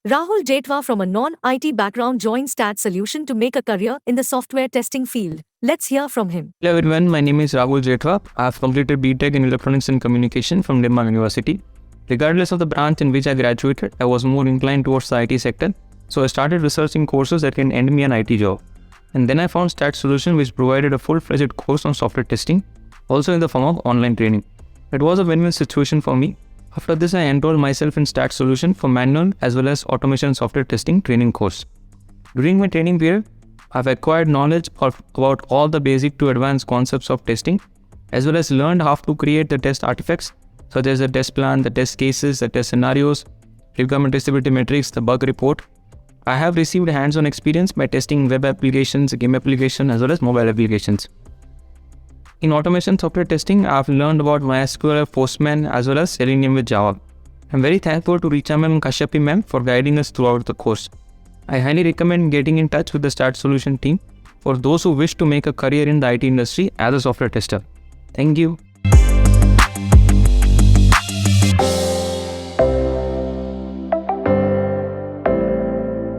Rahul Jetwa from a non-IT background joined STAD Solution to make a career in the software testing field. Let's hear from him. Hello everyone, my name is Rahul Jetwa. I have completed BTech in Electronics and Communication from Denmark University. Regardless of the branch in which I graduated, I was more inclined towards the IT sector, so I started researching courses that can end me an IT job. And then I found STAD Solution, which provided a full-fledged course on software testing, also in the form of online training. It was a win-win situation for me. After this, I enrolled myself in STAD Solution for manual as well as automation software testing training course. During my training period, I've acquired knowledge about all the basic to advanced concepts of testing, as well as learned how to create the test artifacts, such as the test plan, the test cases, the test scenarios, requirement testability metrics, the bug report. I have received hands-on experience by testing web applications, game applications, as well as mobile applications. In automation software testing, I have learned about MySQL, Postman, as well as Selenium with Java. I'm very thankful to Richa ma'am and Kashyapi ma'am for guiding us throughout the course. I highly recommend getting in touch with the STAD Solution team for those who wish to make a career in the IT industry as a software tester. Thank you.